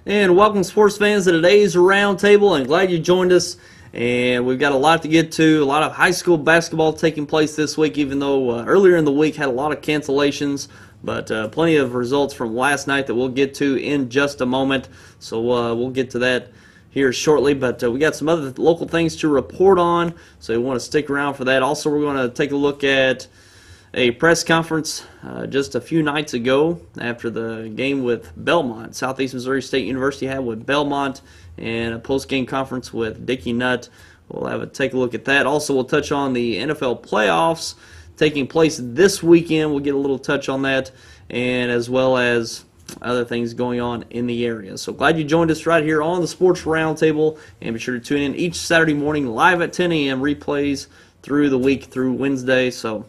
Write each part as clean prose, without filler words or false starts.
And welcome, sports fans, to today's roundtable. And glad you joined us. And we've got a lot to get to. A lot of high school basketball taking place this week, even though earlier in the week had a lot of cancellations. But plenty of results from last night that we'll get to in just a moment. So we'll get to that here shortly. But we got some other local things to report on, so you want to stick around for that. Also, we're going to take a look at a press conference just a few nights ago after the game with Belmont. Southeast Missouri State University had with Belmont, and a post-game conference with Dickie Nutt. We'll take a look at that. Also, we'll touch on the NFL playoffs taking place this weekend. We'll get a little touch on that, and as well as other things going on in the area. So glad you joined us right here on the Sports Roundtable, and be sure to tune in each Saturday morning live at 10 a.m. replays through the week through Wednesday. So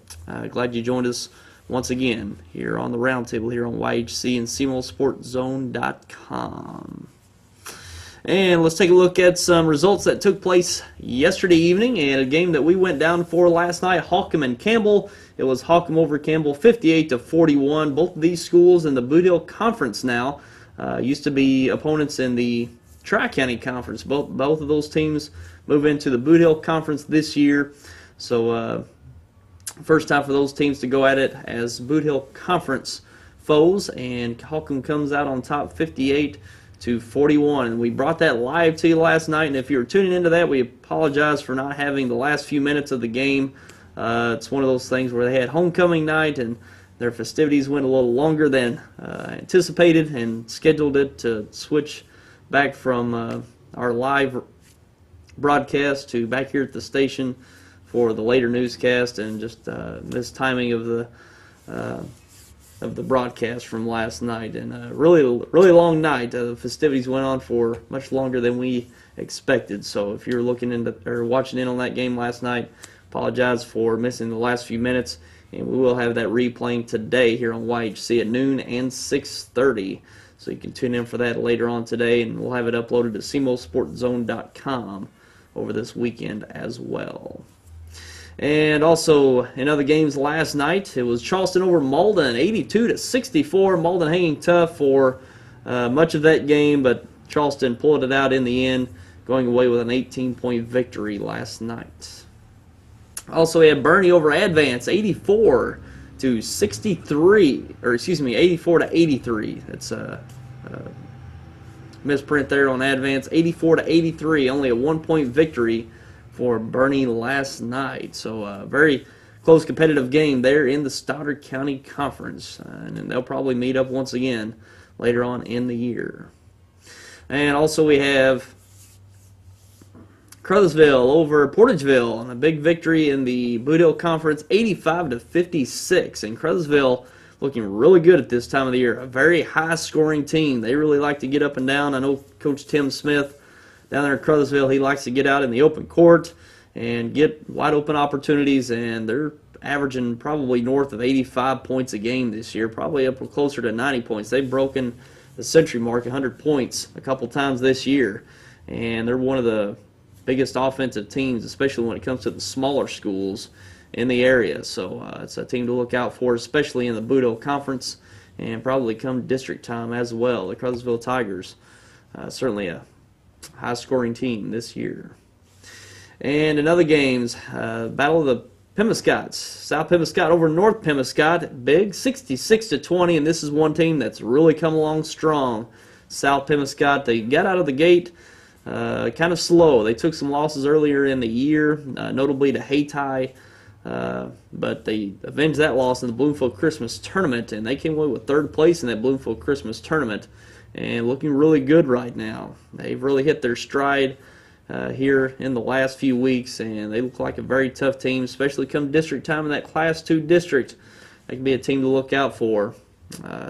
glad you joined us once again here on the Roundtable here on YHC and SemoSportZone.com. And let's take a look at some results that took place yesterday evening and a game that we went down for last night, Holcomb and Campbell. It was Holcomb over Campbell 58-41. Both of these schools in the Boot Hill Conference now. Used to be opponents in the Tri-County Conference. Both of those teams move into the Boot Hill Conference this year. So first time for those teams to go at it as Boot Hill Conference foes, and Holcomb comes out on top 58-41. And we brought that live to you last night, and if you were tuning into that, we apologize for not having the last few minutes of the game. It's one of those things where they had homecoming night and their festivities went a little longer than anticipated, and scheduled it to switch back from our live broadcast to back here at the station for the later newscast, and just this timing of the broadcast from last night. And really long night. The festivities went on for much longer than we expected. So if you're looking into or watching in on that game last night, apologize for missing the last few minutes. And we will have that replaying today here on YHC at noon and 6:30. So you can tune in for that later on today, and we'll have it uploaded to SemoSportZone.com over this weekend as well. And also in other games last night, it was Charleston over Malden, 82-64. Malden hanging tough for much of that game, but Charleston pulled it out in the end, going away with an 18-point victory last night. Also, we had Bernie over Advance, 84-83. That's a misprint there on Advance. 84-83, only a 1-point victory for Bernie last night. So a very close competitive game there in the Stoddard County Conference. And they'll probably meet up once again later on in the year. And also we have Crothersville over Portageville, and a big victory in the Boot Hill Conference, 85-56. And Crothersville looking really good at this time of the year. A very high-scoring team. They really like to get up and down. I know Coach Tim Smith down there in Crothersville, he likes to get out in the open court and get wide-open opportunities, and they're averaging probably north of 85 points a game this year, probably up closer to 90 points. They've broken the century mark, 100 points, a couple times this year, and they're one of the biggest offensive teams, especially when it comes to the smaller schools in the area. So it's a team to look out for, especially in the Boot Hill Conference, and probably come district time as well. The Crothersville Tigers, certainly a high-scoring team this year. And in other games, Battle of the Pemiscots. South Pemiscot over North Pemiscot, big, 66-20, and this is one team that's really come along strong. South Pemiscot, they got out of the gate kind of slow. They took some losses earlier in the year, notably to Hayti, but they avenged that loss in the Bloomfield Christmas Tournament, and they came away with third place in that Bloomfield Christmas Tournament, and looking really good right now. They've really hit their stride here in the last few weeks, and they look like a very tough team, especially come district time in that Class 2 district. They can be a team to look out for,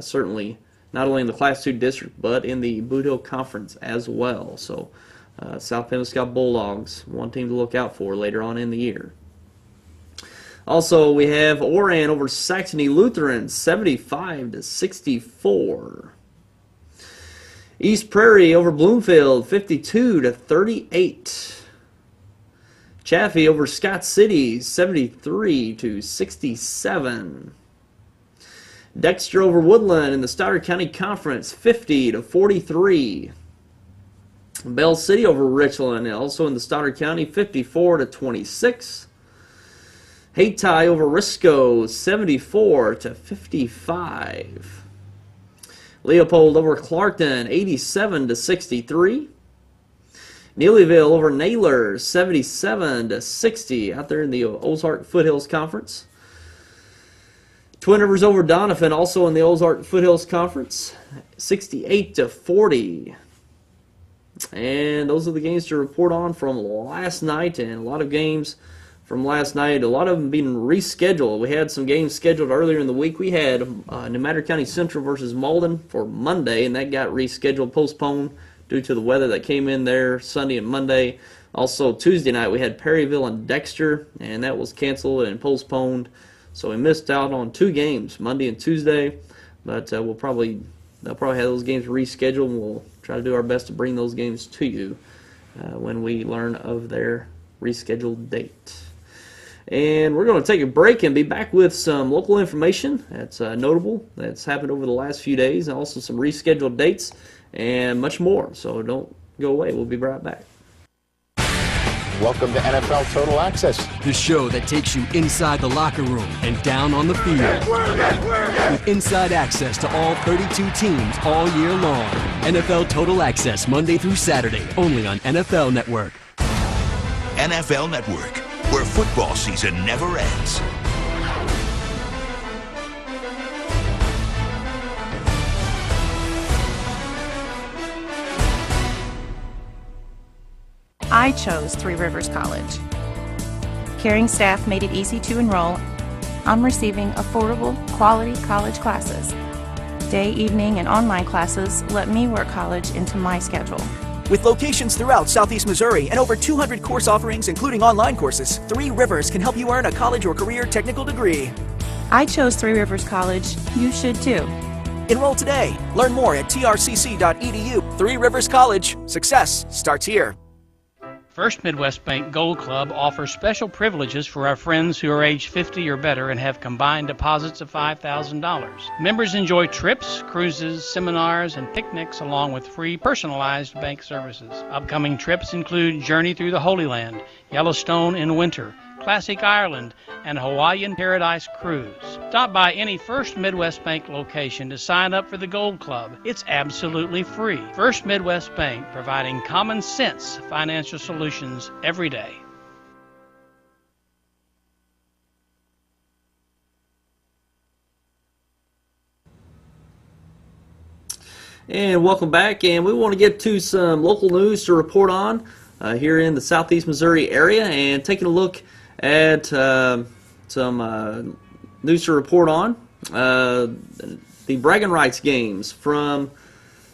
certainly not only in the Class 2 district, but in the Boot Hill Conference as well. So South Pemiscot Bulldogs, one team to look out for later on in the year. Also, we have Oran over Saxony Lutheran, 75-64. East Prairie over Bloomfield, 52-38. Chaffee over Scott City, 73-67. Dexter over Woodland in the Stoddard County Conference, 50-43. Bell City over Richland, also in the Stoddard County, 54-26. Hayti over Risco, 74-55. Leopold over Clarkton, 87-63. Neelyville over Naylor, 77-60, out there in the Ozark Foothills Conference. Twin Rivers over Doniphan, also in the Ozark Foothills Conference, 68-40. And those are the games to report on from last night, and a lot of games from last night, a lot of them being rescheduled. We had some games scheduled earlier in the week. We had New Madrid County Central versus Malden for Monday, and that got rescheduled, postponed due to the weather that came in there Sunday and Monday. Also, Tuesday night, we had Perryville and Dexter, and that was canceled and postponed. So we missed out on 2 games, Monday and Tuesday, but they'll probably have those games rescheduled, and we'll try to do our best to bring those games to you when we learn of their rescheduled date. And we're going to take a break and be back with some local information that's notable, that's happened over the last few days, and also some rescheduled dates and much more. So don't go away. We'll be right back. Welcome to NFL Total Access, the show that takes you inside the locker room and down on the field. With inside access to all 32 teams all year long. NFL Total Access, Monday through Saturday, only on NFL Network. NFL Network, where football season never ends. I chose Three Rivers College. Caring staff made it easy to enroll. I'm receiving affordable, quality college classes. Day, evening, and online classes let me work college into my schedule. With locations throughout Southeast Missouri and over 200 course offerings, including online courses, Three Rivers can help you earn a college or career technical degree. I chose Three Rivers College. You should too. Enroll today. Learn more at trcc.edu. Three Rivers College. Success starts here. First Midwest Bank Gold Club offers special privileges for our friends who are age 50 or better and have combined deposits of $5,000. Members enjoy trips, cruises, seminars, and picnics along with free personalized bank services. Upcoming trips include Journey Through the Holy Land, Yellowstone in winter, Classic Ireland, and Hawaiian Paradise Cruise. Stop by any First Midwest Bank location to sign up for the Gold Club. It's absolutely free. First Midwest Bank, providing common sense financial solutions every day. And welcome back, and we want to get to some local news to report on here in the Southeast Missouri area, and taking a look at some news to report on. The bragging rights games from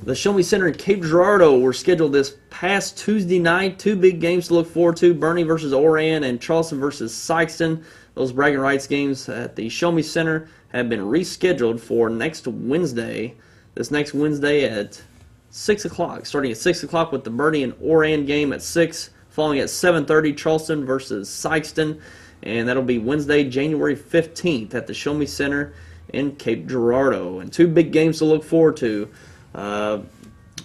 the Show Me Center in Cape Girardeau were scheduled this past Tuesday night. 2 big games to look forward to, Bernie versus Oran and Charleston versus Sykeston. Those bragging rights games at the Show Me Center have been rescheduled for next Wednesday. This next Wednesday at 6 o'clock, starting at 6 o'clock with the Bernie and Oran game at 6, following at 7:30, Charleston versus Sykeston, and that'll be Wednesday, January 15th at the Show Me Center in Cape Girardeau. And 2 big games to look forward to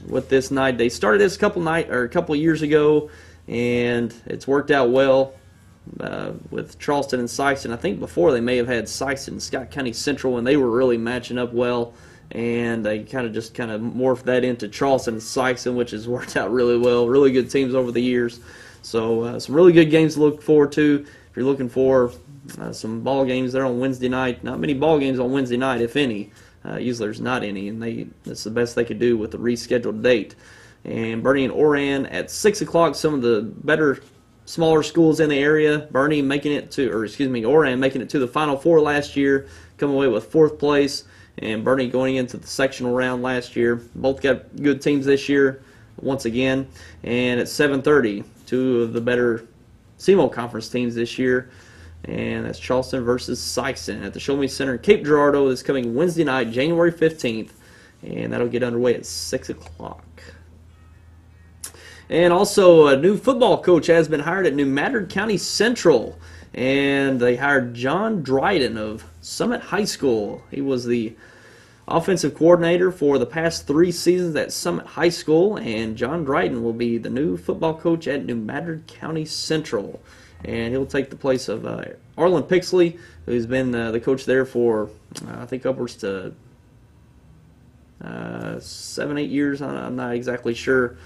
with this night. They started this a couple years ago, and it's worked out well with Charleston and Sykeston. I think before they may have had Sykeston and Scott County Central, and they were really matching up well. And they kind of morphed that into Charleston and Sykeston, which has worked out really well. Really good teams over the years. So some really good games to look forward to. If you're looking for some ball games there on Wednesday night, not many ball games on Wednesday night, if any. Usually there's not any, and that's the best they could do with the rescheduled date. And Bernie and Oran at 6 o'clock, some of the better, smaller schools in the area. Oran making it to the Final Four last year, coming away with 4th place. And Bernie going into the sectional round last year. Both got good teams this year, once again. And at 7:30, 2 of the better SEMO Conference teams this year. And that's Charleston versus Sykeston at the Show Me Center in Cape Girardeau this coming Wednesday night, January 15th. And that'll get underway at 6 o'clock. And also, a new football coach has been hired at New Madrid County Central. And they hired John Dryden of Summit High School. He was the offensive coordinator for the past 3 seasons at Summit High School, and John Dryden will be the new football coach at New Madrid County Central. And he'll take the place of Arlen Pixley, who's been the coach there for, I think, upwards to 7-8 years. I'm not exactly sure.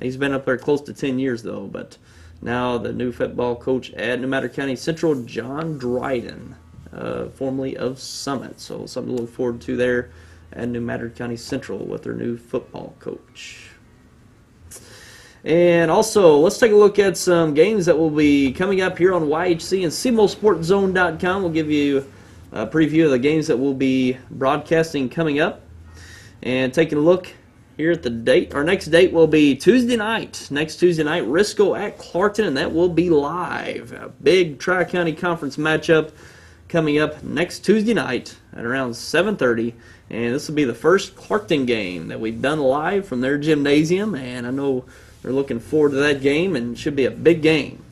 He's been up there close to 10 years, though. But now the new football coach at New Madrid County Central, John Dryden, formerly of Summit. So something to look forward to there at New Madrid County Central with their new football coach. And also, let's take a look at some games that will be coming up here on YHC and SemoSportZone.com. We'll give you a preview of the games that will be broadcasting coming up. And taking a look here at the date, our next date will be Tuesday night. Next Tuesday night, Risco at Clarkton, and that will be live. A big Tri-County Conference matchup coming up next Tuesday night at around 7:30. And this will be the first Clarkton game that we've done live from their gymnasium, and I know they're looking forward to that game, and it should be a big game.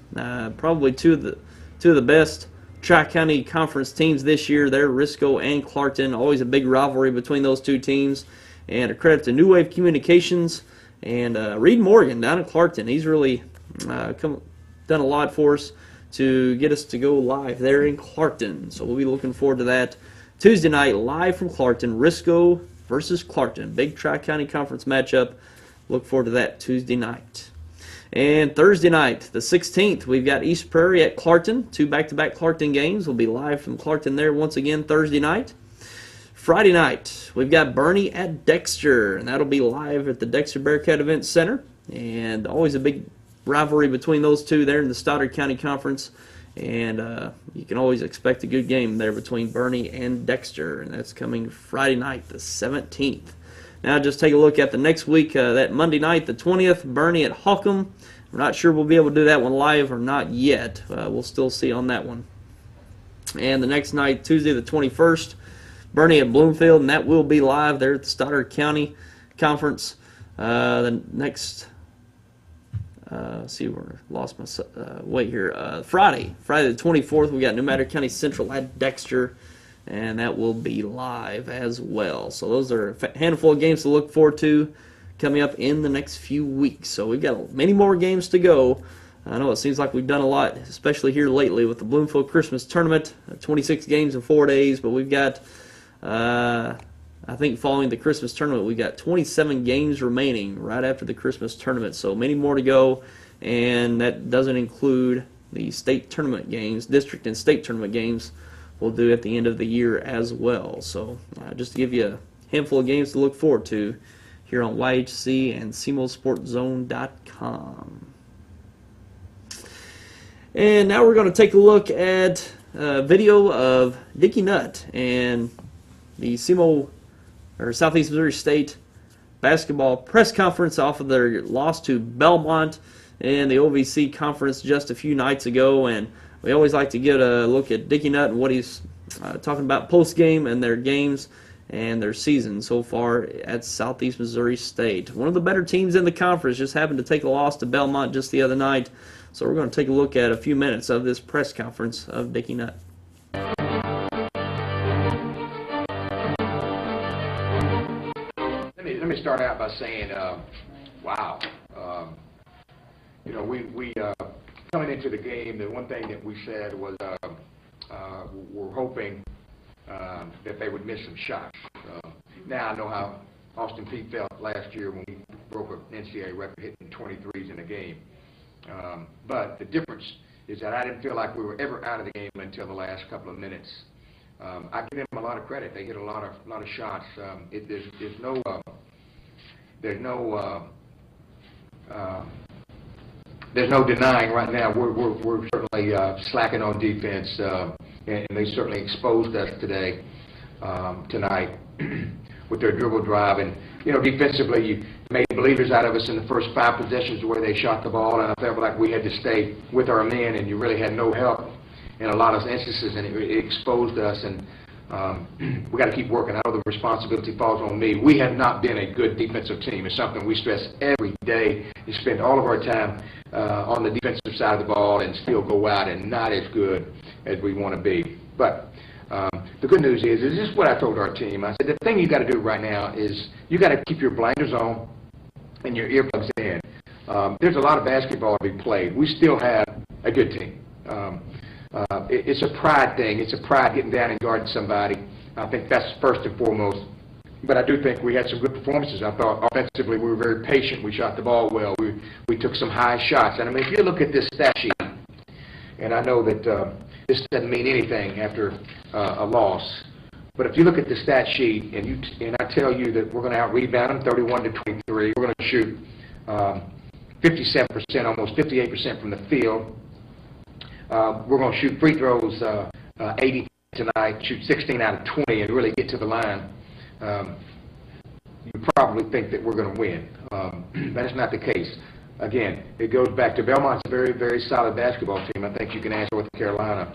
Probably two of the best Tri-County Conference teams this year. They're Risco and Clarkton. Always a big rivalry between those two teams. And a credit to New Wave Communications and Reed Morgan down in Clarkton. He's really done a lot for us to get us to go live there in Clarkton. So we'll be looking forward to that Tuesday night, live from Clarkton. Risco versus Clarkton. Big Tri-County Conference matchup. Look forward to that Tuesday night. And Thursday night, the 16th, we've got East Prairie at Clarkton. 2 back-to-back Clarkton games. We'll be live from Clarkton there once again Thursday night. Friday night, we've got Bernie at Dexter, and that'll be live at the Dexter Bearcat Event Center. And always a big rivalry between those two there in the Stoddard County Conference. And you can always expect a good game there between Bernie and Dexter, and that's coming Friday night, the 17th. Now just take a look at the next week, that Monday night, the 20th, Bernie at Holcomb. We're not sure we'll be able to do that one live or not yet. We'll still see on that one. And the next night, Tuesday the 21st, Bernie at Bloomfield, and that will be live there at the Stoddard County Conference. The next, see where I lost my wait here. Friday the 24th, we got New Madrid County Central at Dexter, and that will be live as well. So those are a handful of games to look forward to coming up in the next few weeks. So we've got many more games to go. I know it seems like we've done a lot, especially here lately with the Bloomfield Christmas Tournament, 26 games in 4 days, but we've got, I think following the Christmas Tournament, we've got 27 games remaining right after the Christmas Tournament, so many more to go, and that doesn't include the state tournament games, district and state tournament games we'll do at the end of the year as well. So just to give you a handful of games to look forward to here on YHC and SemoSportZone.com. And now we're going to take a look at a video of Dickey Nutt and the Southeast Missouri State basketball press conference off of their loss to Belmont in the OVC conference just a few nights ago. And we always like to get a look at Dickey Nutt and what he's talking about post-game and their games and their season so far at Southeast Missouri State. One of the better teams in the conference just happened to take a loss to Belmont just the other night. So we're going to take a look at a few minutes of this press conference of Dickey Nutt. Let me start out by saying, wow. We coming into the game, the one thing that we said was we're hoping that they would miss some shots. Now I know how Austin Peay felt last year when we broke an NCAA record hitting 23s in a game. But the difference is that I didn't feel like we were ever out of the game until the last couple of minutes. I give them a lot of credit. They hit a lot of shots. There's no denying right now we're certainly slacking on defense, and they certainly exposed us tonight with their dribble drive. And defensively, you made believers out of us in the first 5 possessions where they shot the ball, and I felt like we had to stay with our men, and you really had no help in a lot of instances, and it exposed us. And we got to keep working. I know the responsibility falls on me. We have not been a good defensive team. It's something we stress every day. We spend all of our time on the defensive side of the ball and still go out and not as good as we want to be. But the good news is this is what I told our team. I said the thing you got to do right now is you got to keep your blinders on and your earplugs in. There's a lot of basketball to be played. We still have a good team. It's a pride thing. It's a pride getting down and guarding somebody. I think that's first and foremost. But I do think we had some good performances. I thought offensively we were very patient. We shot the ball well. We took some high shots. And I mean, if you look at this stat sheet, and I know that this doesn't mean anything after a loss, but if you look at the stat sheet and I tell you that we're going to out-rebound them 31-23, we're going to shoot 57%, almost 58% from the field. We're going to shoot free throws 80 tonight, shoot 16 out of 20, and really get to the line. You probably think that we're going to win. That's not the case. Again, it goes back to Belmont's a very, very solid basketball team. I think you can ask North Carolina.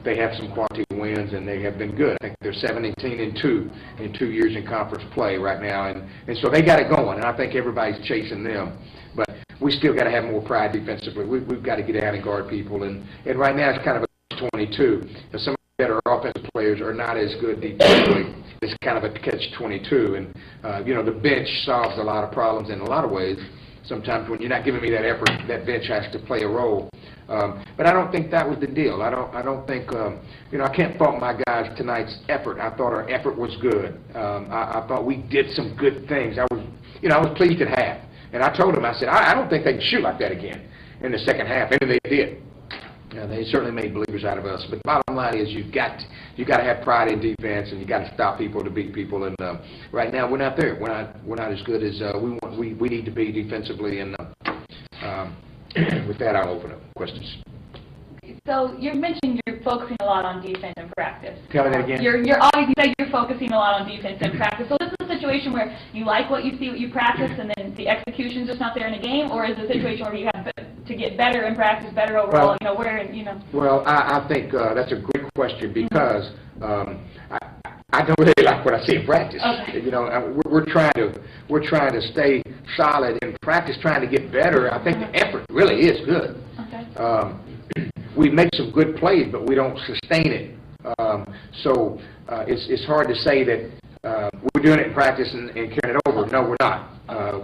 They have some quality wins, and they have been good. I think they're 17-2 in 2 years in conference play right now, and so they got it going, and I think everybody's chasing them. But we still got to have more pride defensively. We've got to get out and guard people, and right now it's kind of a 22. Some better offensive players are not as good defensively. It's kind of a catch-22, and the bench solves a lot of problems in a lot of ways. Sometimes when you're not giving me that effort, that bench has to play a role. But I don't think that was the deal. I don't think I can't fault my guys tonight's effort. I thought our effort was good. I thought we did some good things. I was pleased at half, and I told them, I said, I don't think they can shoot like that again in the second half, and they did. They certainly made believers out of us. But the bottom line is you got to have pride in defense, and you got to stop people to beat people. And right now we're not there. We're not as good as we need to be defensively. And with that, I'll open up questions. So you mentioned you're focusing a lot on defense in practice. Tell me that again. You're obviously said you're focusing a lot on defense in practice. So is this a situation where you like what you see, what you practice, and then the execution's just not there in a game, or is it a situation where you have to get better in practice, better overall? Well, I think that's a great question because I don't really like what I see in practice. Okay. We're trying to stay solid in practice, trying to get better. I think the effort really is good. Okay. We make some good plays, but we don't sustain it. So it's hard to say that we're doing it in practice and carrying it over. No, we're not.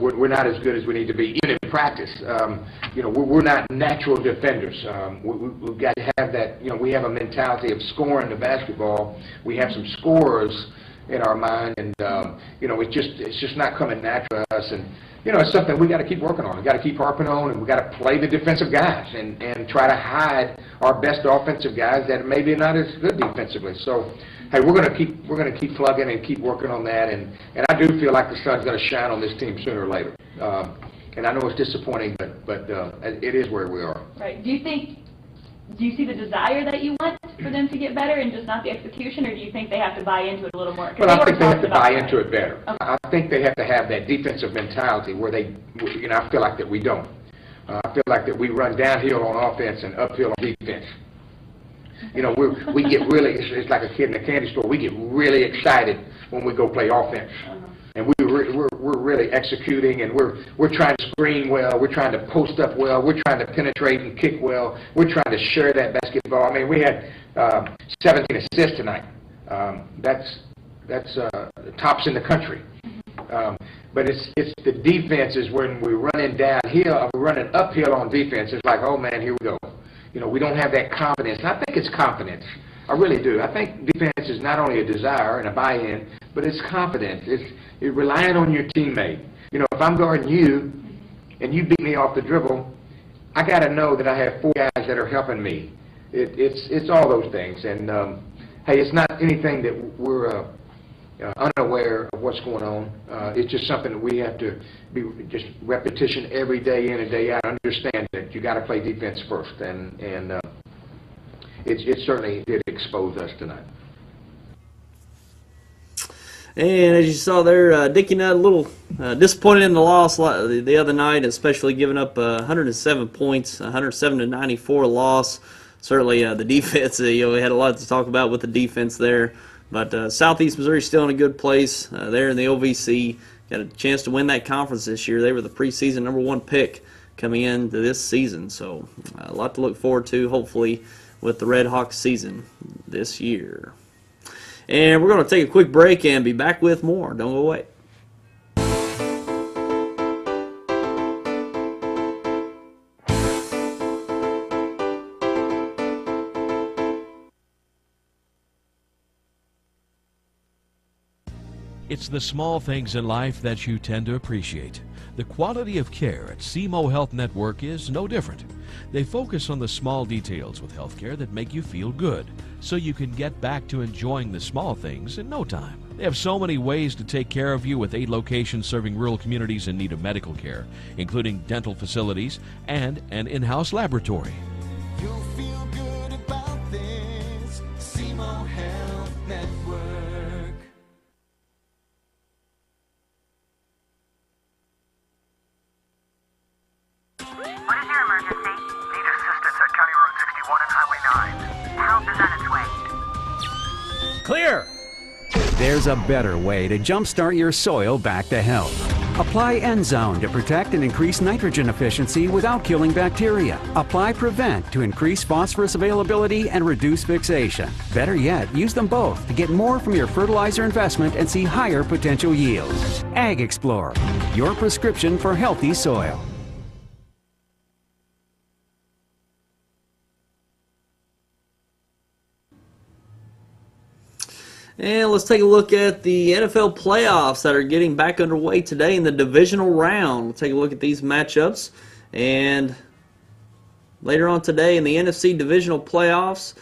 We're not as good as we need to be, even in practice. We're not natural defenders. We've got to have that. We have a mentality of scoring the basketball. We have some scorers in our mind, and it's just not coming natural to us. And it's something we got to keep working on. We got to keep harping on, and we got to play the defensive guys and try to hide our best offensive guys that maybe not as good defensively. So, hey, we're going to keep plugging and keep working on that. And I do feel like the sun's going to shine on this team sooner or later. And I know it's disappointing, but it is where we are. Right. Do you see the desire that you want for them to get better and just not the execution, or do you think they have to buy into it a little more? Well, I think they have to buy into it better. Okay. I think they have to have that defensive mentality where they, I feel like that we don't. I feel like that we run downhill on offense and uphill on defense. We get really, it's like a kid in a candy store. We get really excited when we go play offense. And we're really executing, and we're trying to screen well. We're trying to post up well. We're trying to penetrate and kick well. We're trying to share that basketball. I mean, we had 17 assists tonight. That's tops in the country. But it's the defense is when we're running downhill, we're running uphill on defense. It's like, oh man, here we go. We don't have that confidence. And I think it's confidence. I really do. I think defense is not only a desire and a buy-in, but it's confidence. It's relying on your teammate. If I'm guarding you and you beat me off the dribble, I got to know that I have four guys that are helping me. It's all those things. And, hey, it's not anything that we're unaware of what's going on. It's just something that we have to be just repetition every day in and day out. Understand that you got to play defense first. And it certainly did expose us tonight. And as you saw there, Dickey Nutt a little disappointed in the loss the other night, especially giving up 107 points, 107-94 loss. Certainly the defense, we had a lot to talk about with the defense there. But Southeast Missouri still in a good place there in the OVC. Got a chance to win that conference this year. They were the preseason #1 pick coming into this season. So a lot to look forward to, hopefully, with the Red Hawks season this year. And we're going to take a quick break and be back with more. Don't go away. It's the small things in life that you tend to appreciate. The quality of care at SEMO Health Network is no different. They focus on the small details with healthcare that make you feel good, so you can get back to enjoying the small things in no time. They have so many ways to take care of you with 8 locations serving rural communities in need of medical care, including dental facilities and an in-house laboratory. You'll feel good about this. SEMO Health Network. What is your emergency? Need assistance at County Road 61 and Highway 9. Help is on its way. Clear! There's a better way to jumpstart your soil back to health. Apply Endzone to protect and increase nitrogen efficiency without killing bacteria. Apply Prevent to increase phosphorus availability and reduce fixation. Better yet, use them both to get more from your fertilizer investment and see higher potential yields. Ag Explorer, your prescription for healthy soil. And let's take a look at the NFL playoffs that are getting back underway today in the divisional round. We'll take a look at these matchups. And later on today in the NFC divisional playoffs,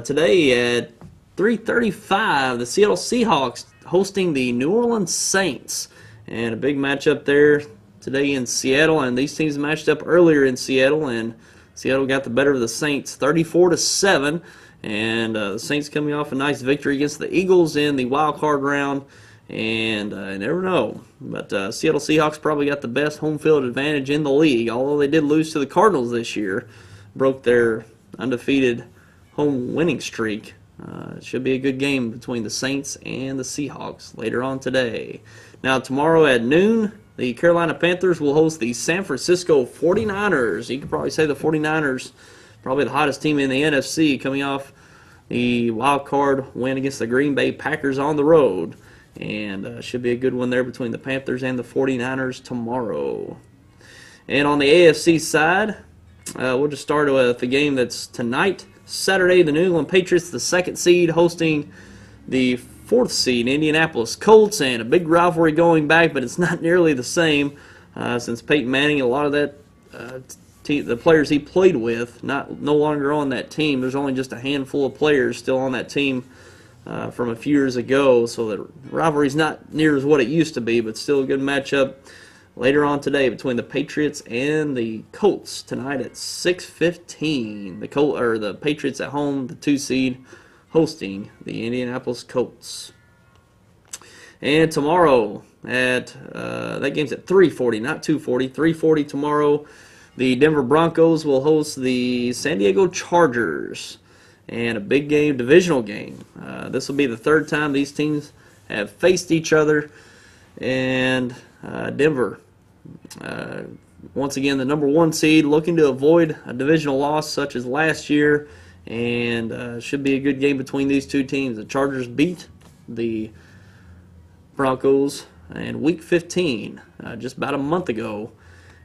today at 3:35, the Seattle Seahawks hosting the New Orleans Saints. And a big matchup there today in Seattle. And these teams matched up earlier in Seattle, and Seattle got the better of the Saints 34-7. And the Saints coming off a nice victory against the Eagles in the wild card round. And you never know. But Seattle Seahawks probably got the best home field advantage in the league. Although they did lose to the Cardinals this year. Broke their undefeated home winning streak. It should be a good game between the Saints and the Seahawks later on today. Now tomorrow at noon, the Carolina Panthers will host the San Francisco 49ers. You could probably say the 49ers probably the hottest team in the NFC, coming off the wild card win against the Green Bay Packers on the road. And should be a good one there between the Panthers and the 49ers tomorrow. And on the AFC side, we'll just start with the game that's tonight, Saturday. The New England Patriots, the 2nd seed, hosting the 4th seed, Indianapolis Colts. And a big rivalry going back, but it's not nearly the same since Peyton Manning, a lot of that the players he played with, no longer on that team. There's only just a handful of players still on that team from a few years ago, so the rivalry's not near as what it used to be, but still a good matchup later on today between the Patriots and the Colts tonight at 6:15. The Patriots at home, the 2 seed, hosting the Indianapolis Colts. And tomorrow at that game's at 3:40, not 2:40, 3:40 tomorrow. The Denver Broncos will host the San Diego Chargers, and a big game, divisional game. This will be the 3rd time these teams have faced each other, and Denver, once again, the number 1 seed, looking to avoid a divisional loss such as last year, and should be a good game between these two teams. The Chargers beat the Broncos in Week 15, just about a month ago.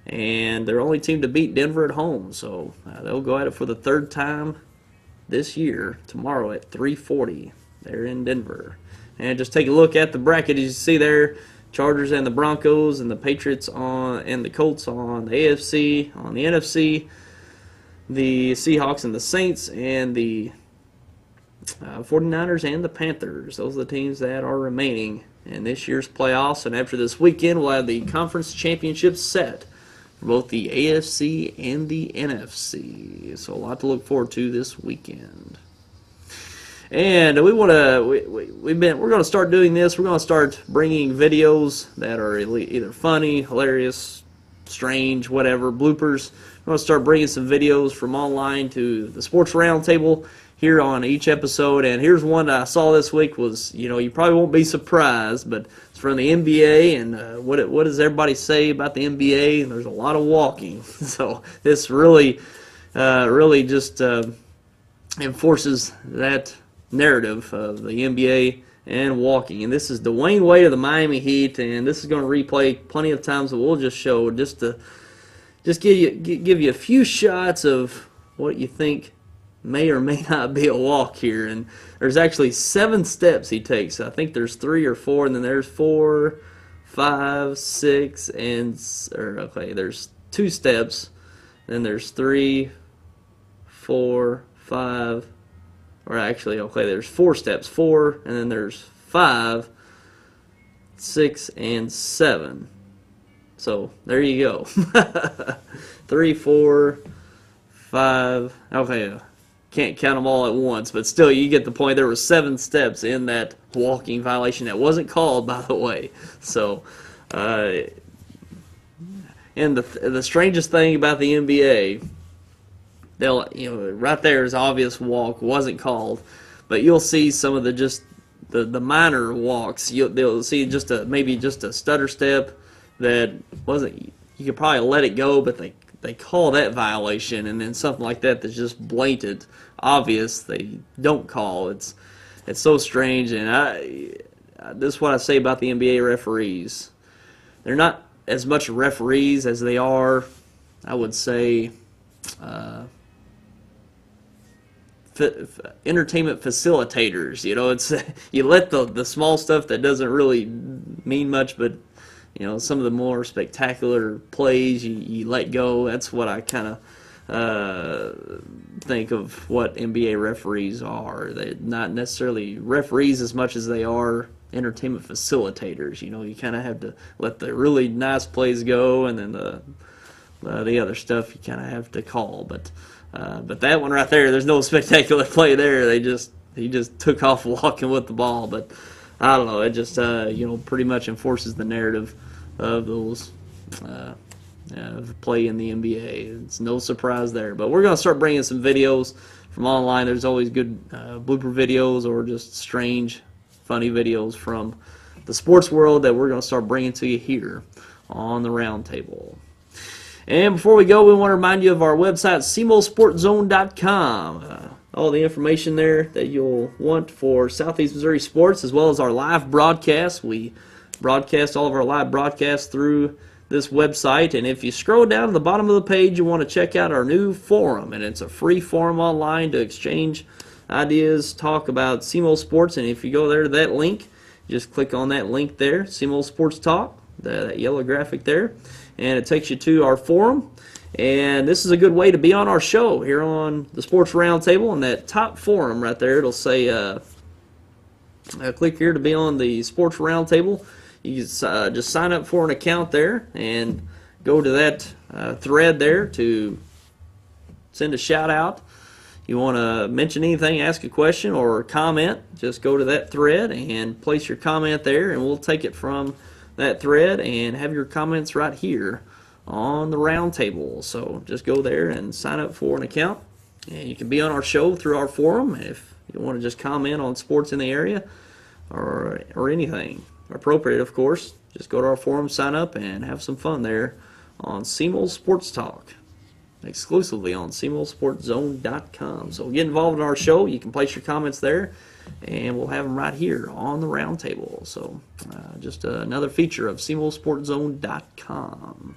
And they're only team to beat Denver at home. So they'll go at it for the 3rd time this year, tomorrow at 3:40. They're in Denver. And just take a look at the bracket. As you see there, Chargers and the Broncos and the Patriots and the Colts on the AFC. On the NFC, the Seahawks and the Saints, and the 49ers and the Panthers. Those are the teams that are remaining in this year's playoffs. And after this weekend, we'll have the conference championships set for both the AFC and the NFC. So a lot to look forward to this weekend. And we're going to start doing this. We're going to start bringing videos that are either funny, hilarious, strange, whatever, bloopers. We're going to start bringing some videos from online to the Sports Roundtable here on each episode. And here's one that I saw this week was, you probably won't be surprised, but it's from the NBA. And what does everybody say about the NBA? And there's a lot of walking. So this really just enforces that narrative of the NBA and walking. And this is Dwayne Wade of the Miami Heat, and this is going to replay plenty of times, but we'll just show just to give you a few shots of what you think may or may not be a walk here. And there's actually 7 steps he takes. I think there's 3 or 4, and then there's 4, 5, 6, there's 2 steps. Then there's 3, 4, 5, or actually, there's 4 steps. 4, and then there's 5, 6, and 7. So there you go. 3, 4, 5. Okay, can't count them all at once, but still, you get the point. There were 7 steps in that walking violation that wasn't called, by the way. So, and the strangest thing about the NBA, right there is obvious walk, wasn't called, but you'll see some of the minor walks. They'll see maybe just a stutter step that wasn't. You could probably let it go, but they call that violation, and then something like that that's just blatant, obvious, they don't call. It's so strange, and this is what I say about the NBA referees. They're not as much referees as they are, I would say, entertainment facilitators. It's you let the small stuff that doesn't really mean much, but some of the more spectacular plays you let go. That's what I kind of think of what NBA referees are. They're not necessarily referees as much as they are entertainment facilitators. You kind of have to let the really nice plays go, and then the other stuff you kind of have to call. But that one right there, there's no spectacular play there. He just took off walking with the ball. But I don't know. It just pretty much enforces the narrative of those play in the NBA. It's no surprise there. But we're gonna start bringing some videos from online. There's always good blooper videos or just strange, funny videos from the sports world that we're gonna start bringing to you here on the Roundtable. And before we go, we want to remind you of our website, SEMOsportzone.com. All the information there that you'll want for Southeast Missouri sports, as well as our live broadcasts. We broadcast all of our live broadcasts through this website. And if you scroll down to the bottom of the page, you want to check out our new forum. And it's a free forum online to exchange ideas, talk about SEMO Sports. And if you go there to that link, just click on that link there, SEMO Sports Talk, that yellow graphic there, and it takes you to our forum. And this is a good way to be on our show here on the Sports Roundtable. In that top forum right there, it'll say click here to be on the Sports Roundtable. You can just sign up for an account there and go to that thread there to send a shout out. You want to mention anything, ask a question, or comment, just go to that thread and place your comment there, and we'll take it from that thread and have your comments right here on the Roundtable. So just go there and sign up for an account, and you can be on our show through our forum if you want to just comment on sports in the area or anything appropriate, of course. Just go to our forum, sign up, and have some fun there on SEMO Sports Talk, exclusively on SEMOsportzone.com. So get involved in our show. You can place your comments there, and we'll have them right here on the Roundtable. So just another feature of SEMOsportzone.com.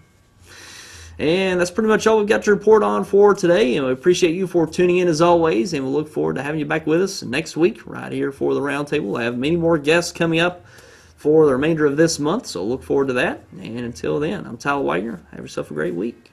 And that's pretty much all we've got to report on for today. And we appreciate you for tuning in as always, and we'll look forward to having you back with us next week right here for the Roundtable. We'll have many more guests coming up for the remainder of this month, so look forward to that. And until then, I'm Tyler Wagner. Have yourself a great week.